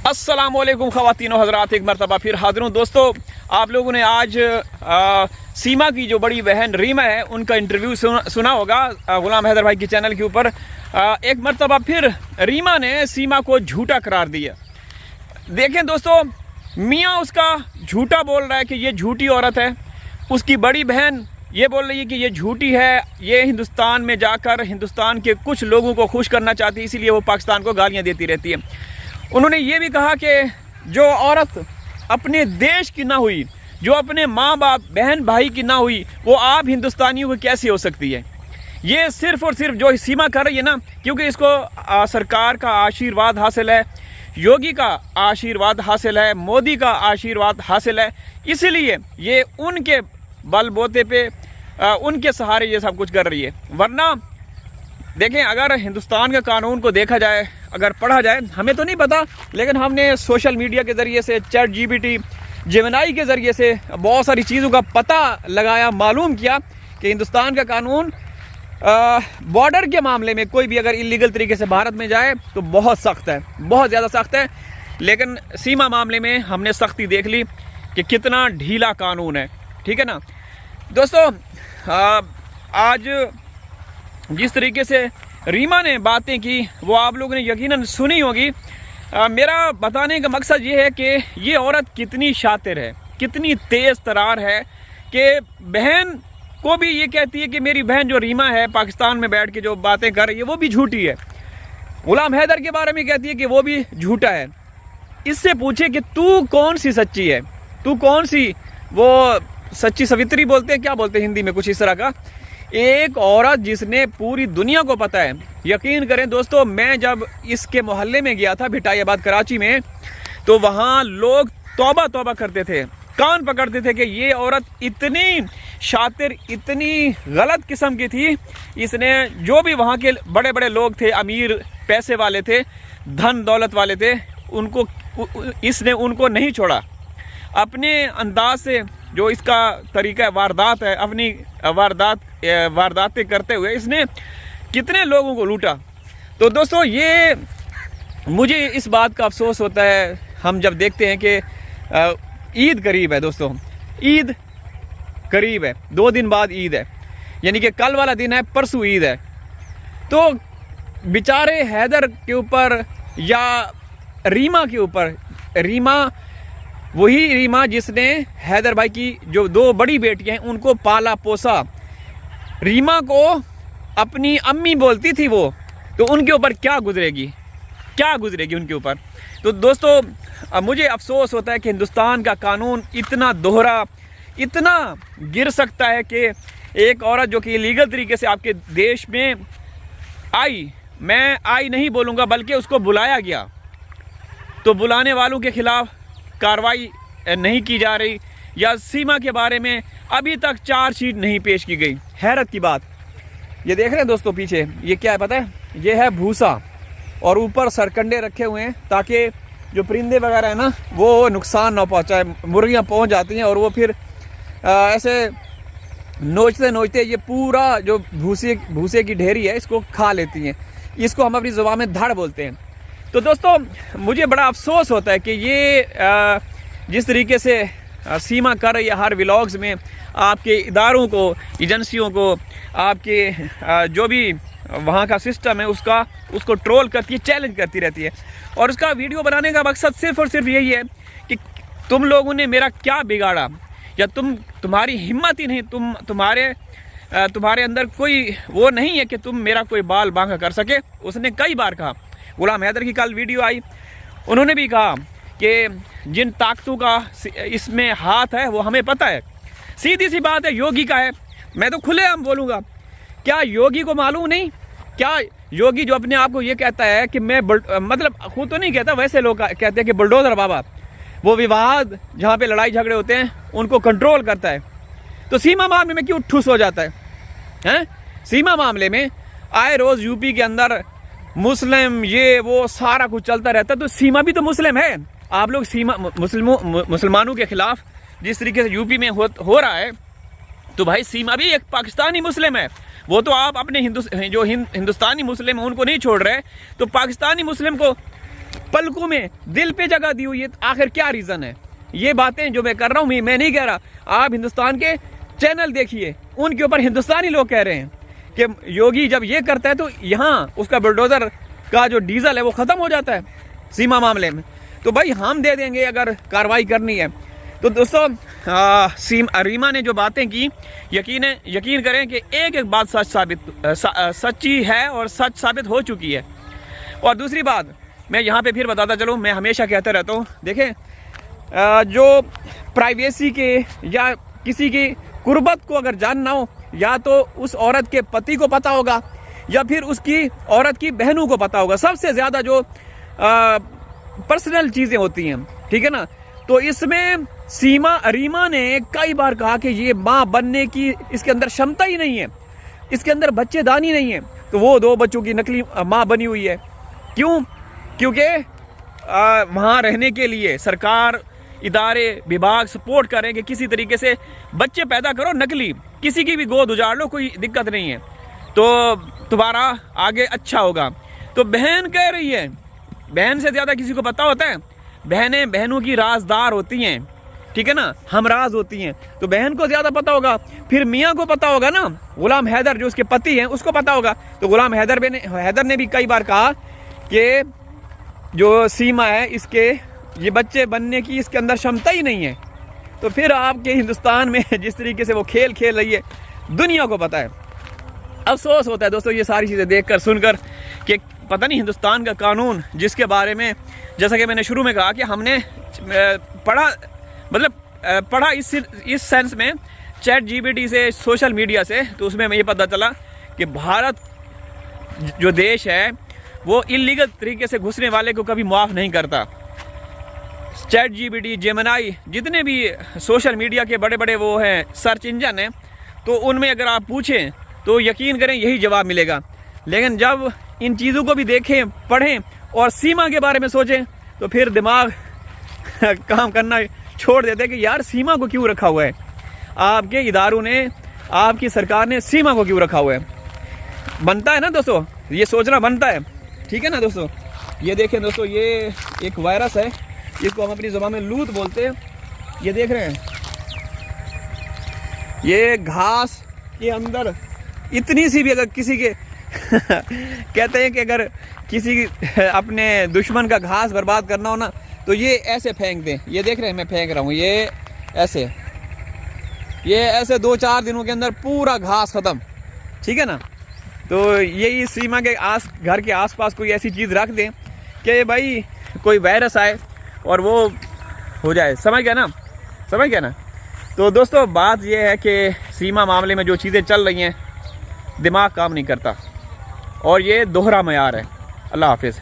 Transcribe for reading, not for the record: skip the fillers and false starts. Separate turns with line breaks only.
अस्सलामुअलैकुम ख़वातीन व हज़रात, एक मरतबा फिर हाज़िर हूँ। दोस्तों, आप लोगों ने आज सीमा की जो बड़ी बहन रीमा है उनका इंटरव्यू सुना होगा ग़ुलाम हैदर भाई के चैनल के ऊपर। एक मरतबा फिर रीमा ने सीमा को झूठा करार दिया। देखें दोस्तों, मियाँ उसका झूठा बोल रहा है कि ये झूठी औरत है, उसकी बड़ी बहन ये बोल रही है कि ये झूठी है, ये हिंदुस्तान में जाकर हिंदुस्तान के कुछ लोगों को खुश करना चाहती है, इसीलिए वो पाकिस्तान को गालियाँ देती रहती है। उन्होंने ये भी कहा कि जो औरत अपने देश की ना हुई, जो अपने माँ बाप बहन भाई की ना हुई, वो आप हिंदुस्तानियों की कैसे हो सकती है। ये सिर्फ़ और सिर्फ जो सीमा कर रही है ना, क्योंकि इसको सरकार का आशीर्वाद हासिल है, योगी का आशीर्वाद हासिल है, मोदी का आशीर्वाद हासिल है, इसीलिए ये उनके बलबूते पे उनके सहारे ये सब कुछ कर रही है। वरना देखें, अगर हिंदुस्तान के कानून को देखा जाए, अगर पढ़ा जाए, हमें तो नहीं पता, लेकिन हमने सोशल मीडिया के ज़रिए से, चैट जीपीटी, जेमिनी के ज़रिए से बहुत सारी चीज़ों का पता लगाया, मालूम किया कि हिंदुस्तान का कानून बॉर्डर के मामले में कोई भी अगर इलीगल तरीके से भारत में जाए तो बहुत सख्त है, बहुत ज़्यादा सख्त है। लेकिन सीमा मामले में हमने सख्ती देख ली कि कितना ढीला कानून है। ठीक है ना दोस्तों, आज जिस तरीके से रीमा ने बातें की वो आप लोगों ने यकीनन सुनी होगी। मेरा बताने का मकसद ये है कि ये औरत कितनी शातिर है, कितनी तेज़ तरार है कि बहन को भी ये कहती है कि मेरी बहन जो रीमा है पाकिस्तान में बैठ के जो बातें कर रही है वो भी झूठी है। ग़ुलाम हैदर के बारे में कहती है कि वो भी झूठा है। इससे पूछे कि तू कौन सी सच्ची है, तू कौन सी वो सच्ची सवित्री बोलते हैं, क्या बोलते हैं हिंदी में, कुछ इस तरह का। एक औरत जिसने पूरी दुनिया को पता है। यकीन करें दोस्तों, मैं जब इसके मोहल्ले में गया था भिटाइयाबाद कराची में, तो वहाँ लोग तौबा तौबा करते थे, कान पकड़ते थे कि ये औरत इतनी शातिर, इतनी गलत किस्म की थी। इसने जो भी वहाँ के बड़े बड़े लोग थे, अमीर पैसे वाले थे, धन दौलत वाले थे, इसने उनको नहीं छोड़ा। अपने अंदाज से जो इसका तरीका वारदात है, अपनी वारदातें करते हुए इसने कितने लोगों को लूटा। तो दोस्तों, ये मुझे इस बात का अफसोस होता है हम जब देखते हैं कि ईद करीब है। दोस्तों, ईद करीब है, 2 दिन बाद ईद है, यानी कि कल वाला दिन है, परसों ईद है। तो बेचारे हैदर के ऊपर या रीमा के ऊपर, रीमा वही रीमा जिसने हैदर भाई की जो 2 बड़ी बेटियां हैं उनको पाला पोसा, रीमा को अपनी अम्मी बोलती थी वो, तो उनके ऊपर क्या गुजरेगी उनके ऊपर। तो दोस्तों, मुझे अफसोस होता है कि हिंदुस्तान का कानून इतना दोहरा, इतना गिर सकता है कि एक औरत जो कि इलीगल तरीके से आपके देश में आई, मैं आई नहीं बोलूँगा बल्कि उसको बुलाया गया, तो बुलाने वालों के खिलाफ कार्रवाई नहीं की जा रही, या सीमा के बारे में अभी तक चार्जशीट नहीं पेश की गई। हैरत की बात। ये देख रहे हैं दोस्तों पीछे, ये क्या है पता है, ये है भूसा, और ऊपर सरकंडे रखे हुए हैं ताकि जो परिंदे वगैरह है ना वो नुकसान ना पहुंचाए। मुर्गियां पहुंच जाती हैं और वो फिर ऐसे नोचते नोचते ये पूरा जो भूसे की ढेरी है इसको खा लेती हैं। इसको हम अपनी ज़ुबान में धड़ बोलते हैं। तो दोस्तों, मुझे बड़ा अफसोस होता है कि ये जिस तरीके से सीमा कर रही है, हर व्लॉग्स में आपके इदारों को, एजेंसियों को, आपके जो भी वहाँ का सिस्टम है उसको ट्रोल करती है, चैलेंज करती रहती है। और उसका वीडियो बनाने का मकसद सिर्फ़ और सिर्फ यही है कि तुम लोगों ने मेरा क्या बिगाड़ा, या तुम्हारी हिम्मत ही नहीं, तुम्हारे अंदर कोई वो नहीं है कि तुम मेरा कोई बाल बांका कर सके। उसने कई बार कहा। ग़ुलाम हैदर की कल वीडियो आई, उन्होंने भी कहा कि जिन ताकतों का इसमें हाथ है वो हमें पता है। सीधी सी बात है, योगी का है। मैं तो खुलेआम बोलूँगा, क्या योगी को मालूम नहीं? क्या योगी जो अपने आप को ये कहता है कि मैं मतलब खुद तो नहीं कहता, वैसे लोग कहते हैं कि बुलडोज़र बाबा, वो विवाद जहाँ पे लड़ाई झगड़े होते हैं उनको कंट्रोल करता है। तो सीमा मामले में क्यों ठुस हो जाता है? सीमा मामले में आए रोज़ यूपी के अंदर मुस्लिम ये वो सारा कुछ चलता रहता है, तो सीमा भी तो मुस्लिम है। आप लोग सीमा मुसलमानों के खिलाफ जिस तरीके से यूपी में हो रहा है, तो भाई सीमा भी एक पाकिस्तानी मुस्लिम है। वो तो आप अपने हिंदुस्तानी मुस्लिम हैं उनको नहीं छोड़ रहे, तो पाकिस्तानी मुस्लिम को पलकों में दिल पे जगह दी हुई है। आखिर क्या रीज़न है? ये बातें जो मैं कर रहा हूँ मैं नहीं कह रहा, आप हिंदुस्तान के चैनल देखिए, उनके ऊपर हिंदुस्तानी लोग कह रहे हैं कि योगी जब ये करता है तो यहाँ उसका बुलडोज़र का जो डीजल है वो ख़त्म हो जाता है सीमा मामले में। तो भाई हम दे देंगे अगर कार्रवाई करनी है। तो दोस्तों रीमा ने जो बातें की, यकीन करें कि एक एक बात सच्ची है और सच साबित हो चुकी है। और दूसरी बात मैं यहाँ पे फिर बताता चलूँ, मैं हमेशा कहता रहता हूँ, देखें जो प्राइवेसी के या किसी की कुर्बत को अगर जानना हो, या तो उस औरत के पति को पता होगा या फिर उसकी औरत की बहनों को पता होगा। सबसे ज़्यादा जो पर्सनल चीज़ें होती हैं, ठीक है ना। तो इसमें रीमा ने कई बार कहा कि ये माँ बनने की इसके अंदर क्षमता ही नहीं है, इसके अंदर बच्चेदानी नहीं है। तो वो 2 बच्चों की नकली माँ बनी हुई है। क्यों? क्योंकि वहाँ रहने के लिए सरकार, इदारे, विभाग सपोर्ट करें कि किसी तरीके से बच्चे पैदा करो नकली, किसी की भी गोद उजाड़ लो, कोई दिक्कत नहीं है, तो तुम्हारा आगे अच्छा होगा। तो बहन कह रही है, बहन से ज़्यादा किसी को पता होता है? बहनें बहनों की राजदार होती हैं, ठीक है ना, हमराज होती हैं। तो बहन को ज़्यादा पता होगा, फिर मियाँ को पता होगा ना, गुलाम हैदर जो उसके पति हैं उसको पता होगा। तो गुलाम हैदर ने भी कई बार कहा कि जो सीमा है इसके ये बच्चे बनने की इसके अंदर क्षमता ही नहीं है। तो फिर आपके हिंदुस्तान में जिस तरीके से वो खेल रही है दुनिया को पता है। अफसोस होता है दोस्तों ये सारी चीज़ें देखकर सुनकर कि पता नहीं हिंदुस्तान का कानून, जिसके बारे में जैसा कि मैंने शुरू में कहा कि हमने पढ़ा इस सेंस में ChatGPT से, सोशल मीडिया से, तो उसमें हमें ये पता चला कि भारत जो देश है वो इलीगल तरीके से घुसने वाले को कभी माफ़ नहीं करता। ChatGPT, जेमिनी, जितने भी सोशल मीडिया के बड़े बड़े वो हैं सर्च इंजन हैं, तो उनमें अगर आप पूछें तो यकीन करें यही जवाब मिलेगा। लेकिन जब इन चीज़ों को भी देखें, पढ़ें और सीमा के बारे में सोचें तो फिर दिमाग काम करना छोड़ देते कि यार सीमा को क्यों रखा हुआ है, आपके इदारों ने, आपकी सरकार ने सीमा को क्यों रखा हुआ है। बनता है ना दोस्तों, ये सोचना बनता है, ठीक है ना दोस्तों। ये देखें दोस्तों, ये एक वायरस है, इसको हम अपनी ज़ुबान में लूत बोलते हैं। ये देख रहे हैं, ये घास के अंदर इतनी सी भी अगर किसी के कहते हैं कि अगर किसी अपने दुश्मन का घास बर्बाद करना हो ना तो ये ऐसे फेंक दें। ये देख रहे हैं मैं फेंक रहा हूँ, ये ऐसे 2-4 दिनों के अंदर पूरा घास ख़त्म, ठीक है ना। तो यही सीमा के घर के आसपास कोई ऐसी चीज़ रख दें कि भाई कोई वायरस आए और वो हो जाए, समझ गया ना। तो दोस्तों बात ये है कि सीमा मामले में जो चीज़ें चल रही हैं दिमाग काम नहीं करता और ये दोहरा मयार है। अल्लाह हाफिज़।